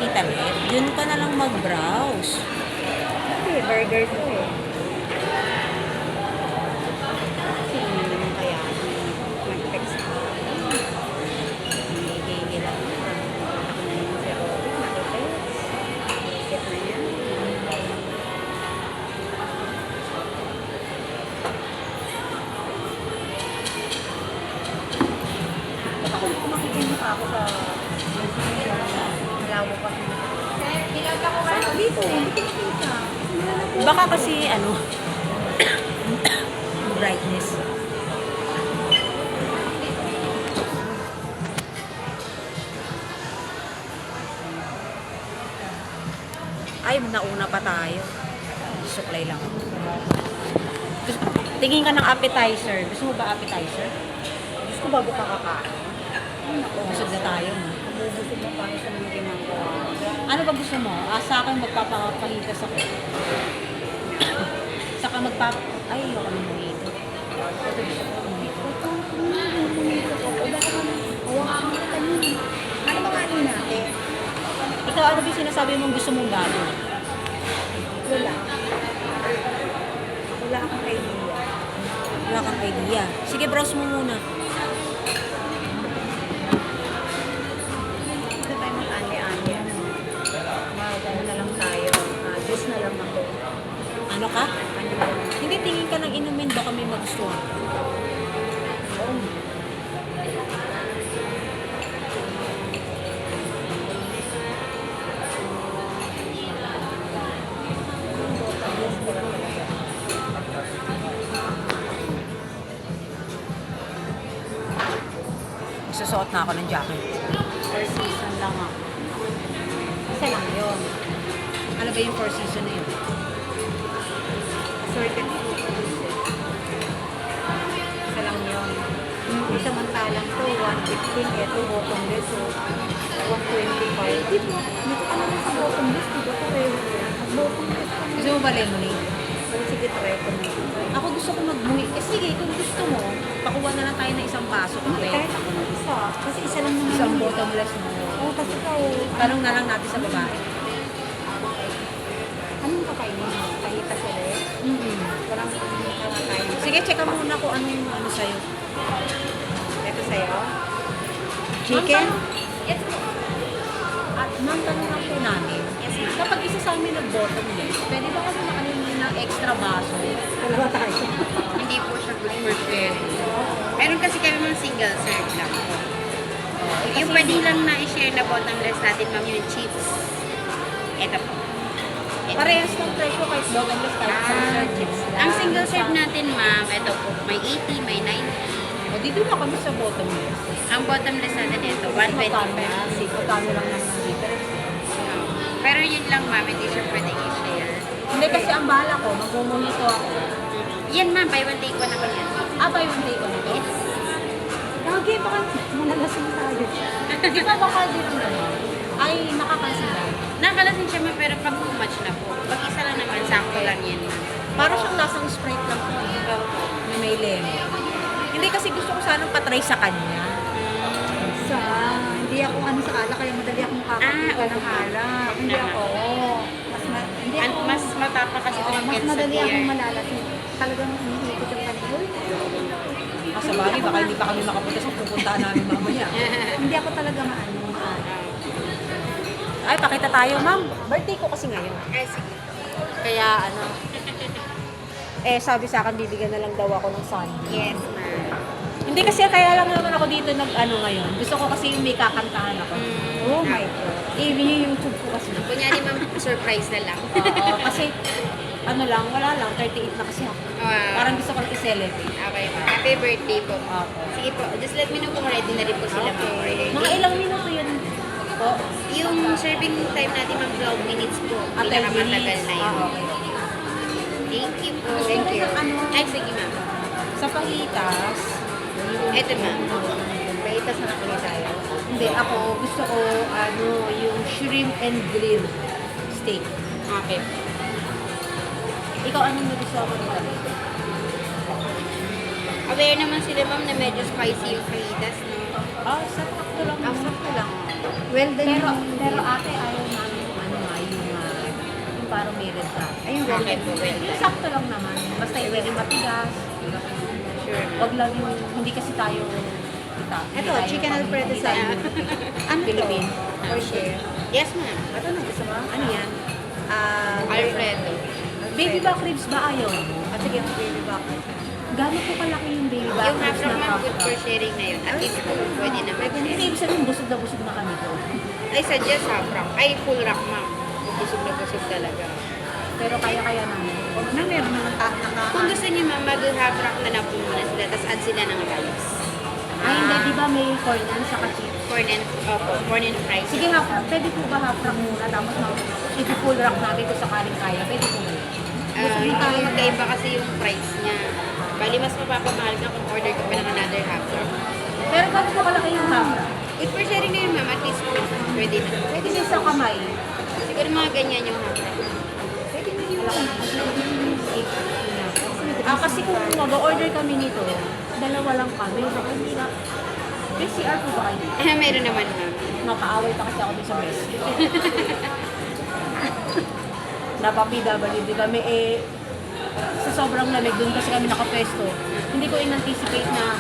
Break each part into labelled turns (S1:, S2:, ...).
S1: Tita Let. Yun ka na lang mag-browse.
S2: Kasi burger to eh. Kasi hindi naman kaya mag-text ako. Hindi lang. Ako na naman si Robin. Mag-text. Isip na yan. Nakakulit ko makikita pa ako sa malawo pa. Dito, hindi kita.
S1: Baka kasi, ano, brightness. Ay, nauna pa tayo. Suklay lang. Tingin ka ng appetizer. Gusto mo ba appetizer?
S2: Diyos ko bago pa kakain.
S1: Busog na tayo.
S2: Bubusog na tayo sa mga ginagawa.
S1: Ano ba gusto mo? Sa akin magpapahigas ako. Saka Ay, ayoko ng mojito. Ito gusto ko ng mojito.
S2: Ano ba nga natin?
S1: Ikaw, ano ba yung sinasabi mong gusto mong bago?
S2: Wala. Wala akong idea.
S1: Wala kang idea. Sige, browse mo muna.
S2: Ito tayo mag-andi-andi. Ano na lang tayo. Juice na lang ako.
S1: Ano ka?
S2: Ano na lang.
S1: Hindi, tingin ka ng inumin. Baka may magustuhan.
S2: Oo.
S1: Magsusuot na ako ng jacket.
S2: Four season lang ako. Isa lang yun.
S1: Ano ba yung 4 season na yun?
S2: Assorted food. Isa lang yun. Yung samantalang to, 115. Ito, bottomless. So, 125. Dito ka naman sa bottomless. Dito ko eh. Bottomless ka
S1: Gusto mo ba lemonade?
S2: Pero sige, try ko na.
S1: Ako gusto ko magmuhi. Sige, kung gusto mo, pakuha na lang tayo ng isang baso.
S2: Hindi, kahit ako ng isa. Kasi isa lang naman.
S1: Isang
S2: yun.
S1: bottomless mo.
S2: Oo, kasi ikaw.
S1: Tanong na lang natin sa babae.
S2: Anong kakainin mo? Kahita sa rin? Walang kakainin.
S1: Sige, check ka muna kung ano yung ano sa'yo.
S2: Ito sa'yo?
S1: Chicken?
S2: Yes.
S1: At ma'am, tanong lang po namin.
S2: Yes, ma'am.
S1: Kapag isa sa amin nag-bottomless, pwede ba kami makalimay ng extra baso?
S2: Dalawa tayo.
S3: Hindi po siya good for sharing. Meron kasi kami mga single serve lang. Yung pwede lang na i-share na bottomless natin, ma'am, yung chips. Ito po. Ito.
S1: Parehas ng presyo kahit bottomless kahit single chips lang.
S3: Ang single serve natin, ma'am, ito po, may 80, may 90.
S1: O, dito na kami sa bottomless.
S3: Ang bottomless natin ito, 125.
S1: Kasi magkano lang naman ang difference.
S3: Pero yun lang, ma'am, hindi siya pwedeng i-share.
S1: Hindi kasi ang bala ko, magmumulito ako.
S3: Yan, ma'am, buy one take one ako yan.
S1: Buy one day ko na to.
S3: Yes.
S2: Lagi, baka malalasing tayo.
S1: Di ba baka din naman? Ay, nakakasin lang.
S3: Nakakalasin siya, ma'am, pero pag too much na po. Pag isa lang naman, sakto lang yan, ma'am.
S1: Parang siyang lasang Sprite lang po. Na may lemon. Hindi kasi gusto ko sanang patry sa kanya.
S2: Sa, hindi ako ano sa alak, kaya madali akong makakakita ng alak. Hindi
S3: Tama.
S2: ako, hindi ako,
S3: Mas matapa kasi ito ng
S2: mas
S3: Kensa
S2: madali
S3: beer.
S2: akong malalasing. Talagang iniikot yung kanil.
S1: Sa bagay, baka hindi pa kami makapunta sa pupuntahan namin mamaya.
S2: Hindi ako talaga maano.
S1: Ay, pakita tayo, ma'am. Birthday ko kasi ngayon.
S3: Ay, sige.
S1: Kaya ano, sabi sa akin, bibigyan na lang daw ako ng sundae.
S3: Yes, ma'am.
S1: Hindi kasi kaya lang naman ako dito nag-ano ngayon. Gusto ko kasi yung may kakantahan ako.
S2: Oh my God.
S1: I-YouTube ko kasi.
S3: Kunyari, ma'am, surprise na lang.
S1: Oo, kasi ano lang, wala lang, 38 na kasi ako.
S3: Wow.
S1: Parang gusto ko lang i-celebrate.
S3: Okay, ma'am. Happy birthday po.
S1: Opo.
S3: Sige po, just let me know kung ready na rin po sila mag-order.
S1: Mga ilang minuto yun po?
S3: Yung serving time natin, ma'am, 12 minutes po.
S1: 12
S3: Pinakamatagal
S1: minutes.
S3: na yun.
S1: Okay.
S3: Thank you po.
S1: Thank you. Ano,
S3: Ay, sige, ma'am.
S1: sa pahitas,
S3: Ito, ma'am.
S2: Paitas na nakulit tayo.
S1: hindi, ako gusto ko ano, yung shrimp and grill steak.
S3: Okay.
S1: Ikaw, anong nagustuhan mo nila?
S3: Aware naman sila, ma'am, na medyo spicy yung fajitas, no?
S1: Sakto lang.
S2: Ang sakto lang. Well, then,
S1: Pero ate, ayaw na parang may red ka.
S2: Ayun, red.
S3: Okay po, well.
S1: Sakto lang naman. Basta hindi rin matigas.
S3: Sure.
S1: Wag lang yung, hindi kasi tayo
S2: Ito, chicken alfredo sa ano to?
S1: Philippine.
S2: For share.
S3: Yes, ma'am.
S2: Ito na, gusto mo? Ano yan?
S3: Alfredo.
S1: Baby back ribs ba ayaw mo?
S2: At sige, yung baby back.
S1: Gano'n po kalaki yung baby back
S3: Yung half
S1: ribs
S3: rack,
S1: na
S3: ma'am, good
S1: half
S3: for
S1: rack?
S3: sharing na yun. At least po, pwede na
S1: Hindi,
S3: mag-share.
S1: ibig sabihin, busog na kami ko.
S3: I suggest half rack. Ay, full rack, ma'am. Busog na busog talaga.
S1: Pero kaya-kaya namin.
S2: Na meron naman
S3: Kung gusto niyo, ma'am, mag-half rack na lang po muna sila, tapos add sila ng rice.
S1: Ay, hindi, di ba may corn yan sa chips?
S3: Corn and fries.
S1: Sige, half rack. Pwede po ba half rack muna? Tapos i-full rack namin kung sakaling kaya. Pwede po ba?
S3: Hindi magkaiba kasi yung price niya. Bali, mas mapapamahal ka kung order ka pa ng another half rack.
S1: Pero gano'n po kalaki yung half rack?
S3: Good for sharing na yun, ma'am. At least po, pwede na.
S1: Pwede din sa kamay.
S3: Siguro mga ganyan yung half rack.
S2: Pwede na yung
S1: Kasi kung mag-order kami nito, dalawa lang kami. Baka hindi na. May CR po ba kayo?
S3: Meron naman, ma'am.
S1: Napaaway pa kasi ako dun sa breast. Napa-PWD kami sa sobrang lamig dun kasi kami nakapwesto. Hindi ko in-anticipate na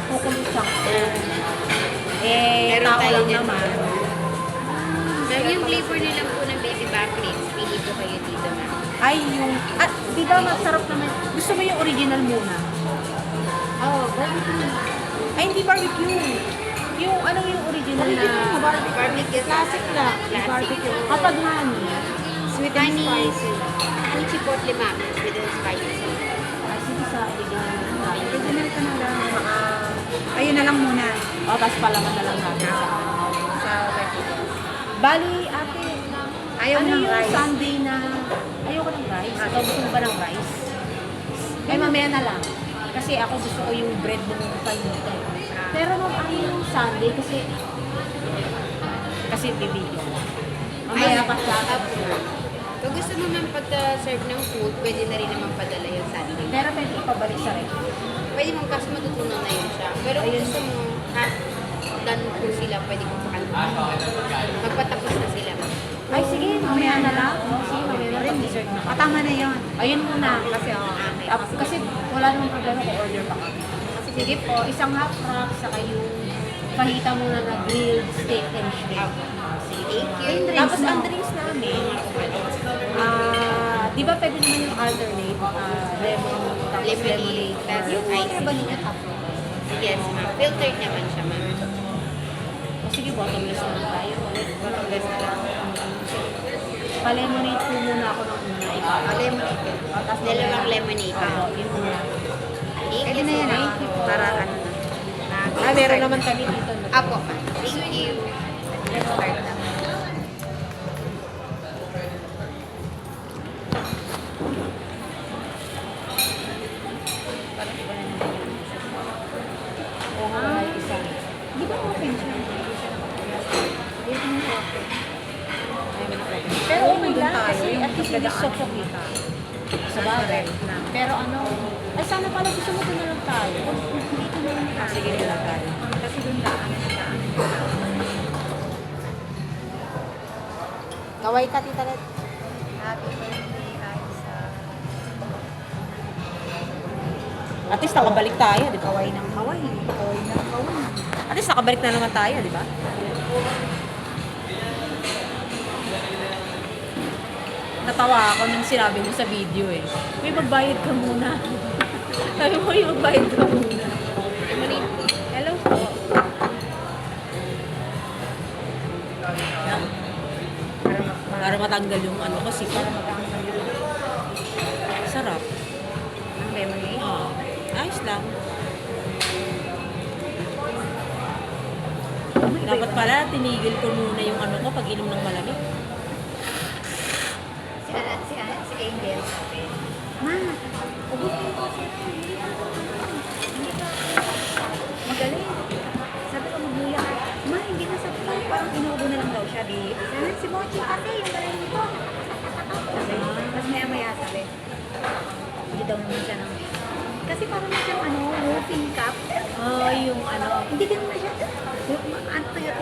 S1: kukulit siya.
S3: Meron
S1: Tao
S3: tayo
S1: lang
S3: dyan.
S1: naman.
S3: Ma'am, yung flavor nila po ng baby back ribs, pili po kayo dito, ma'am.
S1: Ay, yung... At di ba masarap naman? Gusto mo yung original muna?
S2: Oh, barbecue.
S1: Ay, hindi barbecue. Yung ano yung original na...
S3: Barbecue.
S2: Classic lang.
S3: Classic.
S2: Barbecue.
S1: Kapag honey.
S2: Sweet and
S3: Honey.
S2: spicy.
S3: Honey chipotle, ma'am. With the spicy.
S1: Ay, sige sa original na.
S2: Original ka na lang. Ayun na lang muna.
S1: O, tapos palaman na lang natin sa...
S2: Sa barbecue.
S1: Bali, ate,
S2: Ayaw
S1: ano
S2: ng
S1: yung
S2: rice.
S1: Sunday na... Ayoko ng rice. Ikaw gusto mo ba ng rice? Ay, mamaya na lang. Kasi ako gusto ko yung bread ng paluto. Pero nung ayaw yung Sunday kasi... Kasi bibigyan. Mamaya pa siya.
S3: Kung gusto mo man pag-serve ng food, pwede na rin naman padala yung Sunday.
S1: Pero pwede ipabalik sa ref.
S3: Pwede mo kasi matutunan na yun siya. Pero kung
S1: Ayun.
S3: gusto mo, half done po sila, pwede ko pakalma. Magpatapos na sila.
S1: Ay, sige, mamaya na lang. Sige, mamaya na rin. Dessert na.
S2: Tama na yun.
S1: Ayun muna.
S2: Kasi
S1: Kasi wala namang problema kung order pa kami. Sige po, isang half rack, saka yung fajita muna na grilled steak and shrimp. Sige.
S3: Thank you.
S1: Tapos ang drinks namin, di ba pwede naman yung alternate? Lemon, tapos
S3: Lemonade,
S1: lemonade.
S3: tapos
S1: Yung
S3: ice
S1: water ba
S3: tea.
S1: ninyo tapos?
S3: Yes, ma'am. Filtered naman siya, ma'am.
S1: O sige, bottomless naman tayo.
S3: Bottomless na lang.
S1: Pa-lemonade po muna ako ng una.
S2: lemonade.
S1: Tapos
S3: Dalawang lemonade.
S1: Oo, yun muna.
S3: Thank
S2: Pwede
S3: you
S2: na yan.
S3: so much.
S2: Para ano na.
S1: Meron naman kami dito.
S3: Apo, ma'am. Thank you.
S2: Let's start na.
S1: Oo nga, may isa.
S2: Di ba open siya? Dito mo open.
S1: Pero okay
S2: Doon
S1: lang
S2: tayo,
S1: kasi
S2: yung
S1: at least hindi
S2: dadaan.
S1: sopok kita. Sa bagay. Pero ano, ay sana pala gusto mo doon na lang tayo. Dito na lang tayo. Sige na lang tayo.
S2: Kasi doon daan.
S1: Kaway ka tita Let.
S2: Happy birthday, Aisa.
S1: At least nakabalik tayo, di ba?
S2: Kaway ng kaway. Kaway ng kaway.
S1: At least nakabalik na naman tayo, di ba? Natawa ako nung sinabi mo sa video eh. May magbayad ka muna. Sabi mo, may magbayad ka muna. Hello po. Para matanggal yung ano kasi pa. Sarap.
S2: Ang lemonade.
S1: Ayos lang. Dapat pala, tinigil ko muna yung ano ko pag inom ng malamig.
S2: Si Angel. Ma, ubusin ko siya. Magaling. Sabi ko magluya ka. Ma, hindi na sabi ko. Parang inuubo na lang daw siya. Sabi, si Mochi kasi yung galing nito. Sabi, mas maya sabi. Hindi daw naman siya ng... Kasi parang na siyang ano, roofing cup.
S1: Yung ano.
S2: Hindi ganun na siya. Ano to yun?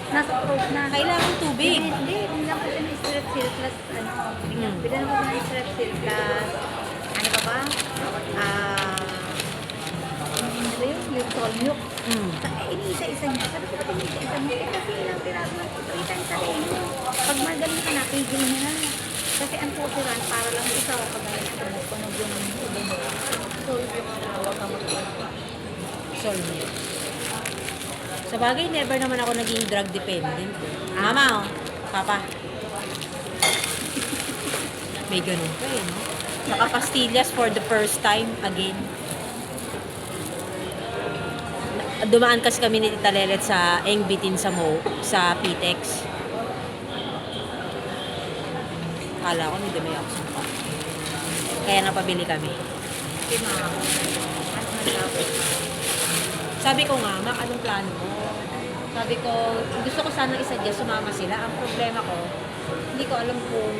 S2: Nasa throat na.
S1: Kailangan tubig.
S2: Hindi lang ko siya na stress plus ano.
S1: Hmm.
S2: bilan ako ng strepsil plus, ano pa ba? Ano ba yun? Yung tall milk. Iniisa-isa niya. Sabi ko, ba't iniisa-isa mo? Kasi ilang piraso na 3 times a day. Pag magaling ka na, pigil mo na. Kasi ang pusiran, para lang isa o pag galing ka mo, tunog yung ubo mo. So, huwag ka mag-iisa.
S1: Solve. Sa bagay, never naman ako naging drug dependent. Mama, oh. Papa. May ganun pa eh, no? Naka-pastillas for the first time again. Dumaan kasi kami ni Tita Lelet sa Engbitin sa Pitex. Kala ko, hindi may option pa. Kaya napabili kami.
S2: Kasi mga ano na dapat.
S1: Sabi ko nga, Mak, anong plano mo? Sabi ko, gusto ko sana isadya, sumama sila. Ang problema ko, hindi ko alam kung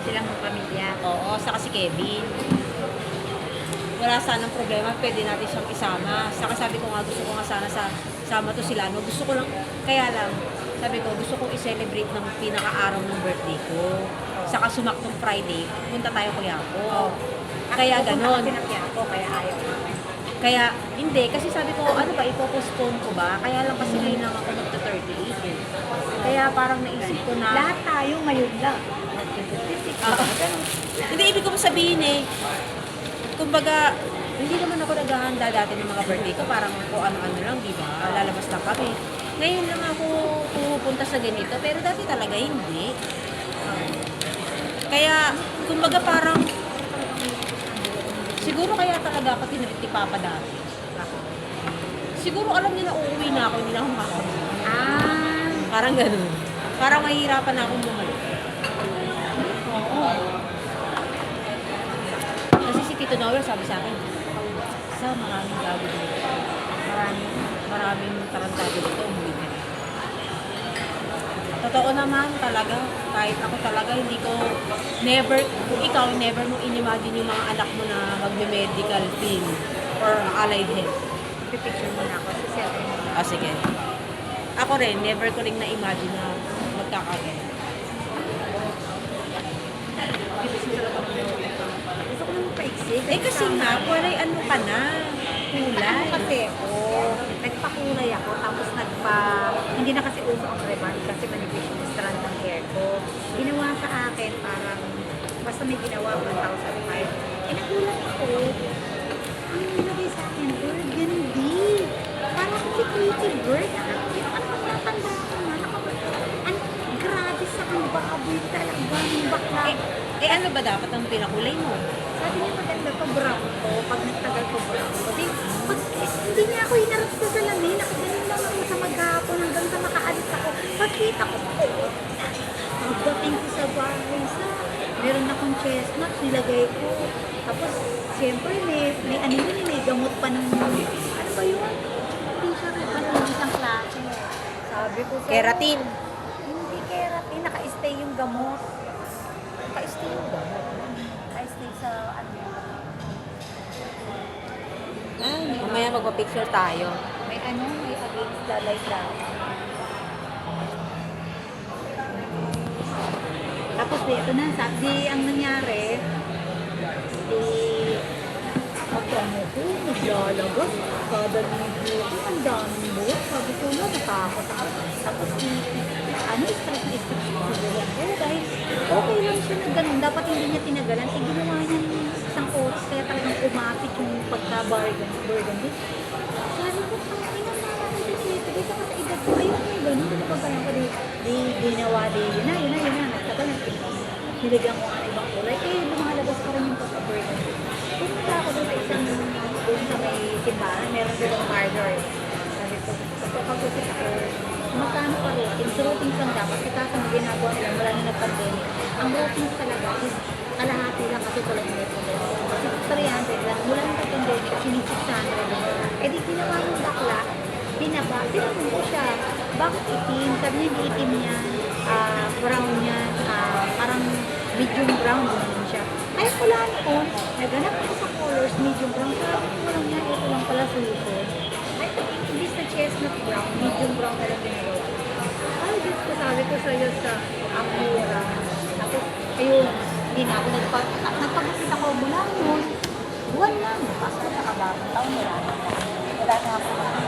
S2: Silang pamilya.
S1: oo, saka si Kevin. Wala sanang problema, pwede natin siyang isama. Saka sabi ko nga, gusto ko nga sana sama to sila. No? Gusto ko lang, kaya lang, sabi ko, gusto kong i-celebrate ng pinaka-araw ng birthday ko. Saka sumaktong Friday, punta tayo Quiapo. Kaya ganon.
S2: Sinakyan ako, kaya ayaw ko.
S1: Kaya, hindi. Kasi sabi ko, ano ba, ipopostpone ko ba? Kaya lang kasi ngayon lang ako magta-38 eh. Kaya parang naisip ko na...
S2: Lahat tayo ngayon lang.
S1: Hindi, ibig ko sabihin eh. Kumbaga, hindi naman ako naghahanda dati ng mga birthday ko. Parang kung ano-ano lang, di ba? Lalabas lang kami. Ngayon lang ako pupunta sa ganito. Pero dati talaga hindi. Kaya, kumbaga parang... Siguro kaya talaga ako tinalit ni Papa dati. Siguro alam niya na uuwi na ako, hindi na ako makakabili. Parang ganun. Parang mahihirapan na akong bumalik. Kasi si Tito Noel sabi sa akin, sa maraming gago dito. Maraming tarantado dito, umuwi na. Totoo naman talaga, kahit ako talaga, hindi ko, never, kung ikaw, never mo inimagine yung mga anak mo na magme-medical field or allied health.
S2: Pipicture mo na ako sa cellphone.
S1: Ah, sige. Ako rin, never ko rin na-imagine na magkakagaya.
S2: Gusto ko naman paiksi.
S1: Eh kasi nga, walay ano ka na, kulay.
S2: Kasi nagpakulay ako, tapos hindi na kasi uso ang rebond kasi manipis yung strand ng hair ko. Ginawa sa akin parang, basta may ginawa, 1,005. Eh, nagulat ako. Ang nilagay sa akin, burgundy. Parang si Katie Bird. Ano matanda ko na? Grabe sa akin, baboy talaga ng bakla.
S1: Eh ano ba dapat ang pinakulay mo?
S2: Sabi niya maganda pa brown ko, pag nagtagal ko brown ko. Hindi niya ako hinarap sa salamin, nakagaling lang ako sa maghapon hanggang sa makaalis ako. Pagkita ko, pagdating ko sa bahay, meron akong chestnut, nilagay ko. Tapos, siyempre, may ano yun, may gamot pa ng, ano ba yun? Hindi siya ng isang klase. Sabi ko,
S1: Keratin.
S2: hindi keratin, naka-stay yung gamot. Naka-stay yung gamot. Naka-stay sa, ano yun.
S1: Ay, mamaya magpa-picture tayo.
S2: May against the light lang. Tapos ito na, sabi ang nangyari, pagkano ko, naglalabas, kada video ko, ang daming buwan. Sabi ko na, natakot ako. Tapos stress na stress siguro ako. Dahil okay lang siya na ganun. Dapat hindi niya tinagalan. Eh, ginawa niya ng isang oras, kaya talagang umapit yung pagka-burgundy. Sabi ko, ay na dito. Dito ka sa edad ko, ayun yung ganun. Dito pa ganun ko, di ginawa, yun na. Nagtagal, nilagyan ko ang ibang kulay. Eh, lumalabas pa rin yung pagka-burgundy. Pumunta ako doon sa isang doon sa may simbahan, meron doon ang parlor. Sabi ko, pagkakagusip ako, magkano pa routine? So routines lang dapat, kasi kaso may ginagawa nila mula nung nag-pandemic. Ang routines talaga is kalahati lang kasi tulad ng pandemic. Kasi 300 lang, mula nung nag-pandemic, sinisip 600 lang. Eh di ginawa yung bakla, binaba, sinunod ko siya. Bakit itim? Sabi niya, hindi itim yan, brown yan, parang medium brown din siya. Ay, wala noon. Naganap ako sa colors, medium brown. Sabi ko lang yan, ito lang pala susunod. Ay, imbis na chestnut brown, medium brown na lang ginagawa. Ay, Diyos ko, sabi ko sa'yo sa Amura. Tapos, ayun, Hindi na ako nagpagupit ako mula noon. Buwan lang. Tapos nakabagong taon wala na. Wala na ako.